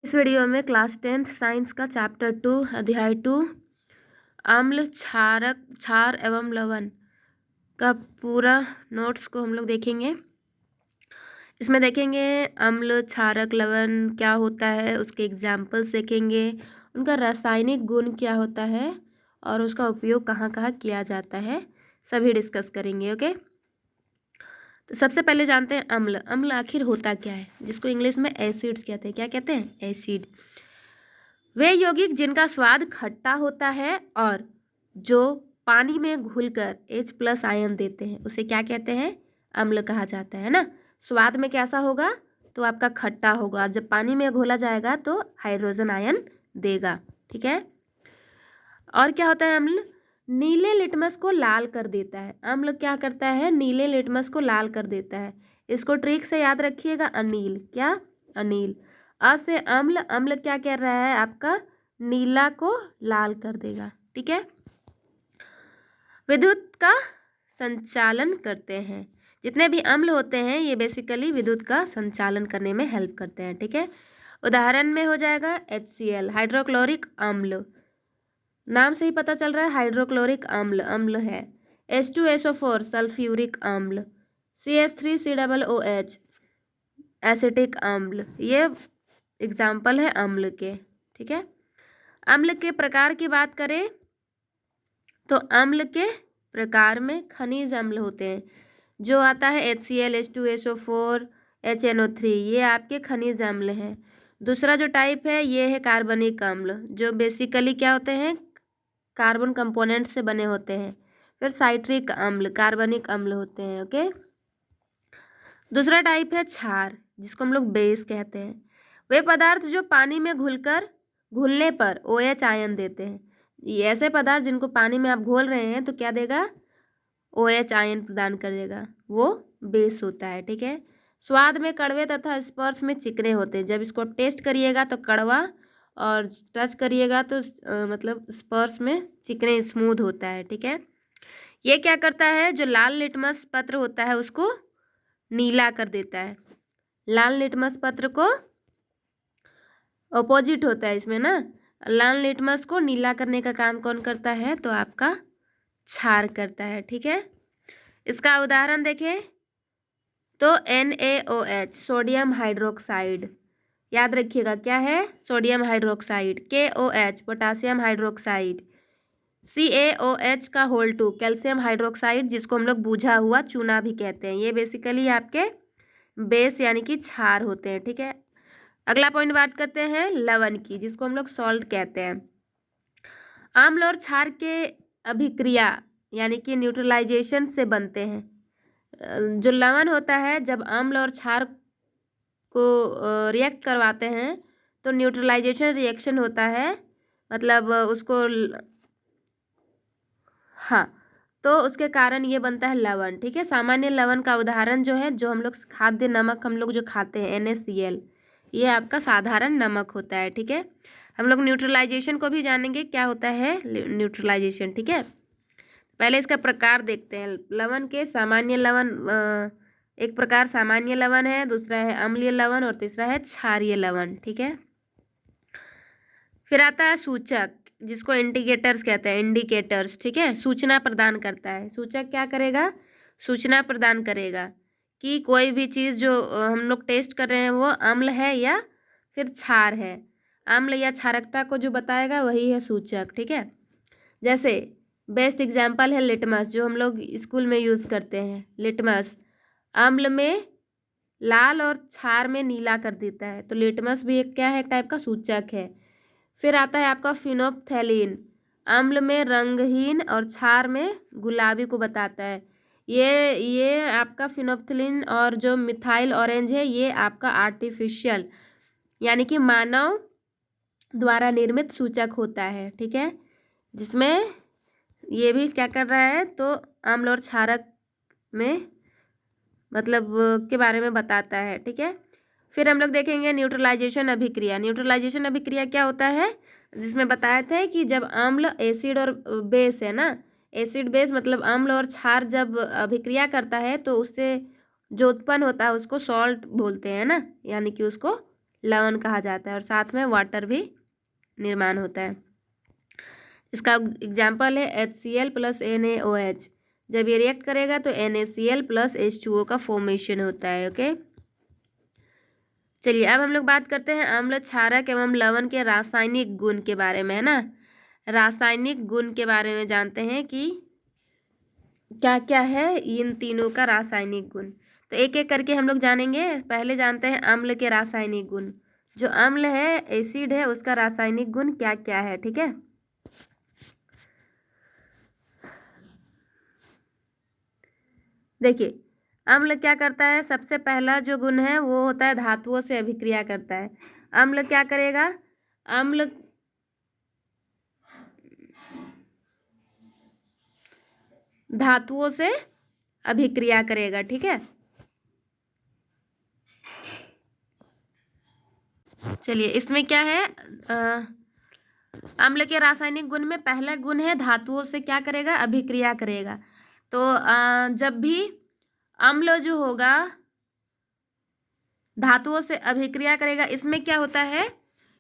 इस वीडियो में class 10th science का चैप्टर 2 अध्याय 2 अम्ल क्षारक क्षार एवं लवण का पूरा नोट्स को हम लोग देखेंगे। इसमें देखेंगे अम्ल क्षारक लवण क्या होता है, उसके एग्जाम्पल्स देखेंगे, उनका रासायनिक गुण क्या होता है और उसका उपयोग कहाँ कहाँ किया जाता है, सभी डिस्कस करेंगे। ओके, तो सबसे पहले जानते हैं अम्ल। अम्ल आखिर होता क्या है, जिसको इंग्लिश में एसिड्स कहते हैं। क्या कहते हैं? एसिड। वे यौगिक जिनका स्वाद खट्टा होता है और जो पानी में घुलकर H+ आयन देते हैं उसे क्या कहते हैं? अम्ल कहा जाता है ना। स्वाद में कैसा होगा? तो आपका खट्टा होगा, और जब पानी में घोला जाएगा तो हाइड्रोजन आयन देगा। ठीक है। और क्या होता है अम्ल? नीले लिटमस को लाल कर देता है। अम्ल क्या करता है? नीले लिटमस को लाल कर देता है। इसको ट्रिक से याद रखिएगा, अनील। क्या? अनील। अ से अम्ल। अम्ल क्या कह रहा है आपका? नीला को लाल कर देगा। ठीक है। विद्युत का संचालन करते हैं। जितने भी अम्ल होते हैं ये बेसिकली विद्युत का संचालन करने में हेल्प करते हैं। ठीक है। उदाहरण में हो जाएगा HCl, हाइड्रोक्लोरिक अम्ल। नाम से ही पता चल रहा है हाइड्रोक्लोरिक अम्ल अम्ल है। H2SO4, सल्फ्यूरिक अम्ल। CH3COOH, एसिटिक अम्ल। ये एग्जाम्पल है अम्ल के। ठीक है। अम्ल के प्रकार की बात करें तो अम्ल के प्रकार में खनिज अम्ल होते हैं। जो आता है HCl, H2SO4, HNO3, ये आपके खनिज अम्ल हैं। दूसरा जो टाइप है ये है कार्बनिक अम्ल, जो बेसिकली क्या होते हैं? कार्बन कंपोनेंट से बने होते हैं। फिर साइट्रिक अम्ल, कार्बनिक अम्ल होते हैं। ओके। दूसरा टाइप है क्षार, जिसको हम लोग बेस कहते हैं। वे पदार्थ जो पानी में घुलने पर OH आयन देते हैं। ये ऐसे पदार्थ जिनको पानी में आप घोल रहे हैं तो क्या देगा? OH आयन प्रदान कर देगा, वो बेस होता है। ठीक है। स्वाद में कड़वे तथा स्पर्श में चिकने होते हैं। जब इसको आप टेस्ट करिएगा तो कड़वा, और टच करिएगा तो मतलब स्पर्श में चिकने स्मूथ होता है। ठीक है। ये क्या करता है? जो लाल लिटमस पत्र होता है उसको नीला कर देता है। लाल लिटमस पत्र को अपोजिट होता है इसमें ना। लाल लिटमस को नीला करने का काम कौन करता है? तो आपका क्षार करता है। ठीक है। इसका उदाहरण देखें तो NaOH, सोडियम हाइड्रोक्साइड। याद रखिएगा क्या है? Sodium hydroxide. KOH, potassium hydroxide. CaOH का होल 2, कैल्शियम हाइड्रोक्साइड, जिसको हम लोग बुझा हुआ चूना भी कहते हैं। ये बेसिकली आपके बेस यानी कि क्षार होते हैं। ठीक है। अगला पॉइंट बात करते हैं लवण की, जिसको हम लोग सॉल्ट कहते हैं। अम्ल और क्षार के अभिक्रिया यानी कि न्यूट्रलाइजेशन से बनते हैं। जो लवण होता है, जब अम्ल और क्षार को रिएक्ट करवाते हैं तो न्यूट्रलाइजेशन रिएक्शन होता है, मतलब उसको हाँ, तो उसके कारण ये बनता है लवण। ठीक है। सामान्य लवण का उदाहरण जो है, जो हम लोग खाद्य नमक हम लोग जो खाते हैं NaCl, ये आपका साधारण नमक होता है। ठीक है। हम लोग न्यूट्रलाइजेशन को भी जानेंगे, क्या होता है न्यूट्रलाइजेशन। ठीक है। पहले इसका प्रकार देखते हैं लवण के। सामान्य लवण, एक प्रकार सामान्य लवण है, दूसरा है अम्लीय लवण और तीसरा है क्षारीय लवण। ठीक है। फिर आता है सूचक, जिसको इंडिकेटर्स कहते हैं, इंडिकेटर्स। ठीक है। सूचना प्रदान करता है। सूचक क्या करेगा? सूचना प्रदान करेगा कि कोई भी चीज़ जो हम लोग टेस्ट कर रहे हैं वो अम्ल है या फिर क्षार है। अम्ल या क्षारकता को जो बताएगा वही है सूचक। ठीक है। जैसे बेस्ट एग्जाम्पल है लिटमस, जो हम लोग स्कूल में यूज़ करते हैं। लिटमस अम्ल में लाल और क्षार में नीला कर देता है, तो लिटमस भी एक क्या है? एक टाइप का सूचक है। फिर आता है आपका फिनोप्थेलिन, अम्ल में रंगहीन और क्षार में गुलाबी को बताता है। ये आपका फिनोप्थेलिन और जो मिथाइल ऑरेंज है ये आपका आर्टिफिशियल यानी कि मानव द्वारा निर्मित सूचक होता है। ठीक है। जिसमें ये भी क्या कर रहा है? तो अम्ल और क्षारक में मतलब के बारे में बताता है। ठीक है। फिर हम लोग देखेंगे न्यूट्रलाइजेशन अभिक्रिया। न्यूट्रलाइजेशन अभिक्रिया क्या होता है? जिसमें बताया था कि जब अम्ल, एसिड और बेस है ना, एसिड बेस मतलब अम्ल और क्षार जब अभिक्रिया करता है तो उससे जो उत्पन्न होता है उसको सॉल्ट बोलते हैं ना, यानी कि उसको लवण कहा जाता है और साथ में वाटर भी निर्माण होता है। इसका एग्जाम्पल है HCl प्लस NaOH। जब ये रिएक्ट करेगा तो NaCl प्लस H2O का फॉर्मेशन होता है। ओके, चलिए अब हम लोग बात करते हैं अम्ल, क्षारक एवं लवण के रासायनिक गुण के बारे में, है ना। रासायनिक गुण के बारे में जानते हैं कि क्या क्या है इन तीनों का रासायनिक गुण। तो एक एक करके हम लोग जानेंगे। पहले जानते हैं अम्ल के रासायनिक गुण। जो अम्ल है, एसिड है, उसका रासायनिक गुण क्या क्या है, ठीक है। देखिए अम्ल क्या करता है, सबसे पहला जो गुण है वो होता है धातुओं से अभिक्रिया करता है। अम्ल क्या करेगा, अम्ल धातुओं से अभिक्रिया करेगा, ठीक है। चलिए इसमें क्या है, अम्ल के रासायनिक गुण में पहला गुण है धातुओं से क्या करेगा, अभिक्रिया करेगा। तो जब भी अम्ल जो होगा धातुओं से अभिक्रिया करेगा, इसमें क्या होता है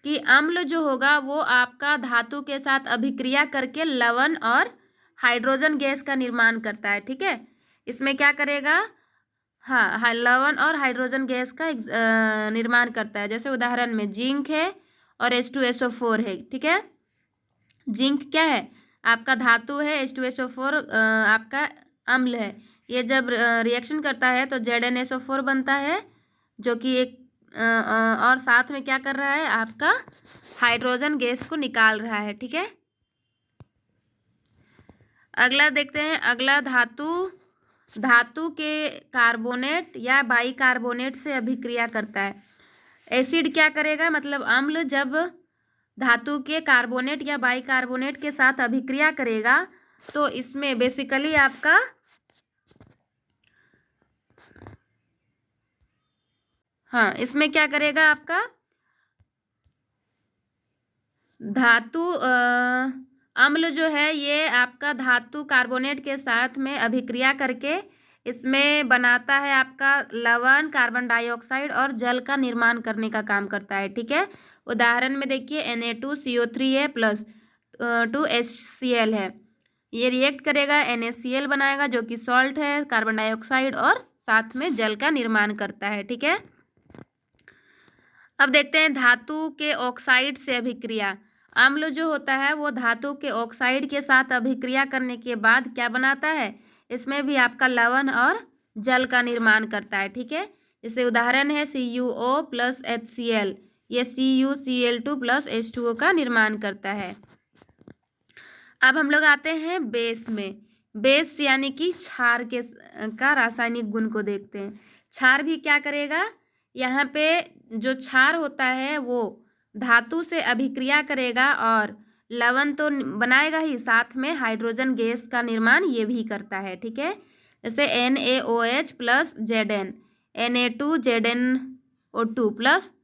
कि अम्ल जो होगा वो आपका धातु के साथ अभिक्रिया करके लवण और हाइड्रोजन गैस का निर्माण करता है, ठीक है। इसमें क्या करेगा, हाँ लवण और हाइड्रोजन गैस का निर्माण करता है। जैसे उदाहरण में जिंक है और H2SO4 है, ठीक है। जिंक क्या है, आपका धातु है, H2SO4 आपका अम्ल है। ये जब रिएक्शन करता है तो ZnSO4 बनता है, जो कि एक और साथ में क्या कर रहा है, आपका हाइड्रोजन गैस को निकाल रहा है, ठीक है। अगला देखते हैं, अगला धातु के कार्बोनेट या बाइकार्बोनेट से अभिक्रिया करता है। एसिड क्या करेगा, मतलब अम्ल जब धातु के कार्बोनेट या बाइकार्बोनेट के साथ अभिक्रिया करेगा तो इसमें बेसिकली आपका इसमें क्या करेगा, आपका धातु अम्ल जो है ये आपका धातु कार्बोनेट के साथ में अभिक्रिया करके इसमें बनाता है आपका लवण, कार्बन डाइऑक्साइड और जल का निर्माण करने का काम करता है, ठीक है। उदाहरण में देखिए Na2CO3 है प्लस 2HCl है। ये रिएक्ट करेगा, NaCl बनाएगा जो कि सॉल्ट है, कार्बन डाइऑक्साइड और साथ में जल का निर्माण करता है, ठीक है। अब देखते हैं धातु के ऑक्साइड से अभिक्रिया। अम्ल जो होता है वो धातु के ऑक्साइड के साथ अभिक्रिया करने के बाद क्या बनाता है, इसमें भी आपका लवण और जल का निर्माण करता है, ठीक है। जैसे उदाहरण है CuO प्लस HCl, ये CuCl2 प्लस H2O का निर्माण करता है। अब हम लोग आते हैं बेस में। बेस यानी कि क्षार का रासायनिक गुण को देखते हैं। क्षार भी क्या करेगा, यहाँ पे जो क्षार होता है वो धातु से अभिक्रिया करेगा और लवण तो बनाएगा ही, साथ में हाइड्रोजन गैस का निर्माण ये भी करता है, ठीक है। जैसे NaOH plus Zn, Na2ZnO2 plus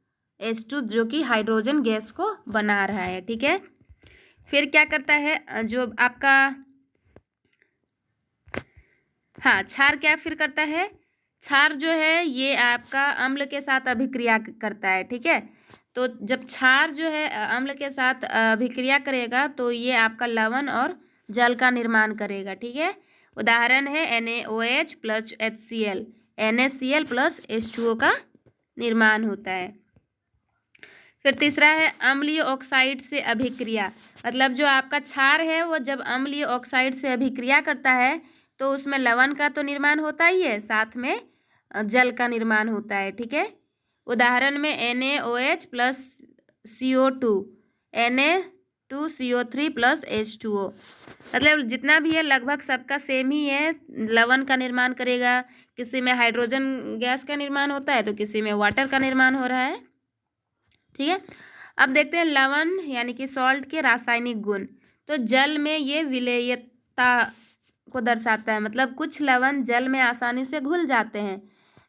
H2 जो कि हाइड्रोजन गैस को बना रहा है, ठीक है। फिर क्या करता है जो आपका क्षार क्या फिर करता है, क्षार जो है ये आपका अम्ल के साथ अभिक्रिया करता है, ठीक है। तो जब क्षार जो है अम्ल के साथ अभिक्रिया करेगा तो ये आपका लवण और जल का निर्माण करेगा, ठीक है। उदाहरण है NaOH plus HCl, NaCl plus H2O का निर्माण होता है। फिर तीसरा है अम्लीय ऑक्साइड से अभिक्रिया। मतलब जो आपका क्षार है वो जब अम्लीय ऑक्साइड से अभिक्रिया करता है तो उसमें लवण का तो निर्माण होता ही है, साथ में जल का निर्माण होता है, ठीक है। उदाहरण में NaOH plus CO2, Na2CO3 plus H2O। मतलब जितना भी है लगभग सबका सेम ही है, लवण का निर्माण करेगा, किसी में हाइड्रोजन गैस का निर्माण होता है तो किसी में वाटर का निर्माण हो रहा है, ठीक है। अब देखते हैं लवण यानी कि सॉल्ट के रासायनिक गुण। तो जल में ये विलेयता को दर्शाता है, मतलब कुछ लवण जल में आसानी से घुल जाते हैं,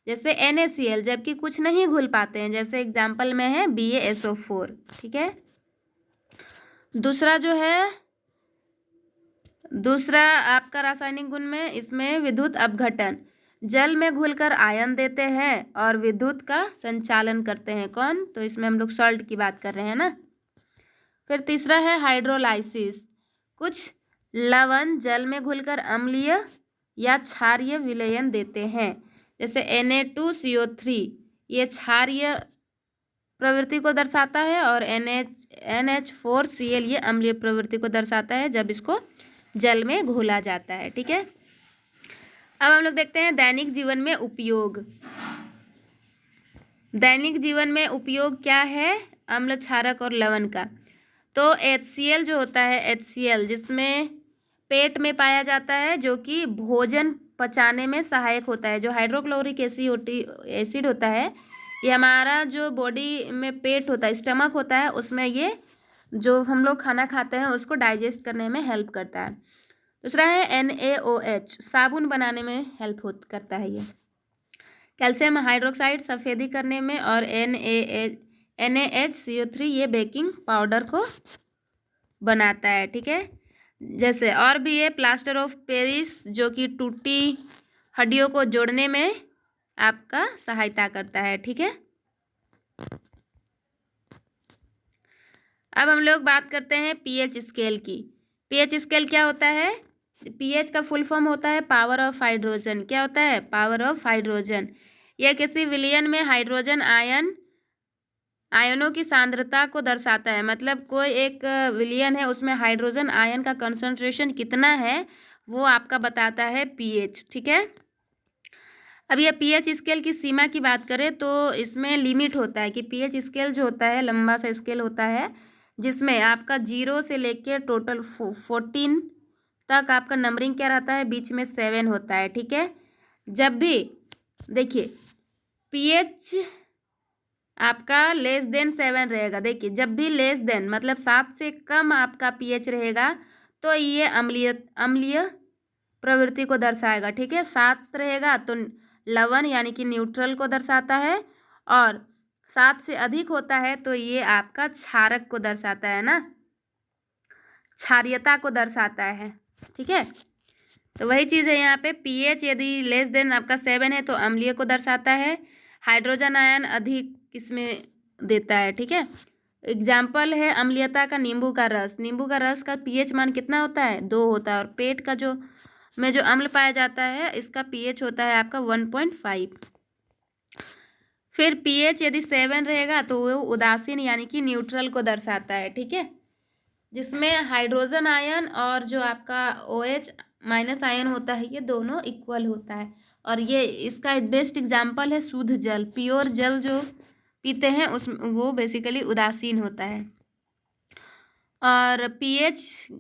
जैसे NaCl, जबकि कुछ नहीं घुल पाते हैं, जैसे एग्जाम्पल में है BaSO4, ठीक है। दूसरा आपका रासायनिक गुण में इसमें विद्युत अपघटन। जल में घुलकर आयन देते हैं और विद्युत का संचालन करते हैं। कौन? तो इसमें हम लोग सॉल्ट की बात कर रहे हैं ना। फिर तीसरा है हाइड्रोलाइसिस। कुछ लवण जल में घुलकर अम्लीय या क्षारीय विलयन देते हैं, जैसे Na2CO3, ये क्षारीय प्रवृत्ति को दर्शाता है, और NH4Cl ये अम्लीय प्रवृत्ति को दर्शाता है जब इसको जल में घोला जाता है। ठीक है, अब हम लोग देखते हैं दैनिक जीवन में उपयोग। दैनिक जीवन में उपयोग क्या है अम्ल, क्षारक और लवण का? तो HCl जो होता है, HCl जिसमें पेट में पाया जाता है, जो कि भोजन पचाने में सहायक होता है। जो हाइड्रोक्लोरिक एसिड होता है, ये हमारा जो बॉडी में पेट होता है, स्टमक होता है, उसमें ये जो हम लोग खाना खाते हैं उसको डाइजेस्ट करने में हेल्प करता है। दूसरा है NaOH, साबुन बनाने में हेल्प करता है ये। कैल्शियम हाइड्रोक्साइड सफ़ेदी करने में, और NaHCO3 ये बेकिंग पाउडर को बनाता है। ठीक है, जैसे और भी ये प्लास्टर ऑफ पेरिस जो कि टूटी हड्डियों को जोड़ने में आपका सहायता करता है। ठीक है, अब हम लोग बात करते हैं pH स्केल की। pH स्केल क्या होता है? pH का फुल फॉर्म होता है पावर ऑफ हाइड्रोजन। क्या होता है? Power of hydrogen. यह किसी विलयन में हाइड्रोजन आयनों की सांद्रता को दर्शाता है। मतलब कोई एक विलयन है, उसमें हाइड्रोजन आयन का कंसंट्रेशन कितना है वो आपका बताता है pH। ठीक है, अब ये pH स्केल की सीमा की बात करें तो इसमें लिमिट होता है कि pH स्केल जो होता है लंबा सा स्केल होता है, जिसमें आपका 0 से लेकर टोटल 14 तक आपका नंबरिंग क्या रहता है, बीच में 7 होता है। ठीक है, जब भी देखिए pH आपका लेस देन 7 रहेगा, देखिए जब भी लेस देन मतलब 7 से कम आपका pH रहेगा तो ये अम्लीय प्रवृत्ति को दर्शाएगा। ठीक है, 7 रहेगा तो लवण यानी कि न्यूट्रल को दर्शाता है, और 7 से अधिक होता है तो ये आपका क्षारक को दर्शाता है ना, क्षारीयता को दर्शाता है। ठीक है, तो वही चीज़ है यहाँ पे, pH यदि लेस देन आपका 7 है तो अम्लीय को दर्शाता है, हाइड्रोजन आयन अधिक किसमें देता है। ठीक है, एग्जाम्पल है अम्लीयता का नींबू का रस। नींबू का रस का pH मान कितना होता है? 2 होता है, और पेट का जो अम्ल पाया जाता है इसका pH होता है आपका 1.5। फिर pH यदि 7 रहेगा तो वो उदासीन यानी कि न्यूट्रल को दर्शाता है। ठीक है, जिसमें हाइड्रोजन आयन और जो आपका OH माइनस आयन होता है ये दोनों इक्वल होता है, और ये इसका बेस्ट एग्जाम्पल है शुद्ध जल। प्योर जल जो पीते हैं उस वो बेसिकली उदासीन होता है। और pH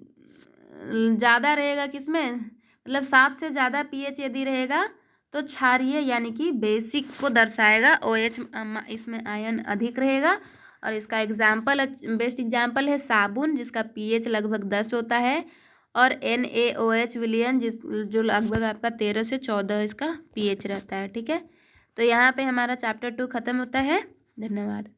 ज़्यादा रहेगा किसमें, मतलब 7 से ज़्यादा pH यदि रहेगा तो क्षारीय यानी कि बेसिक को दर्शाएगा। OH इसमें आयन अधिक रहेगा, और इसका एग्जाम्पल बेस्ट एग्जाम्पल है साबुन जिसका pH लगभग 10 होता है, और NaOH विलयन जो लगभग आपका 13 से 14 इसका pH रहता है। ठीक है, तो यहाँ पे हमारा चैप्टर 2 खत्म होता है। धन्यवाद।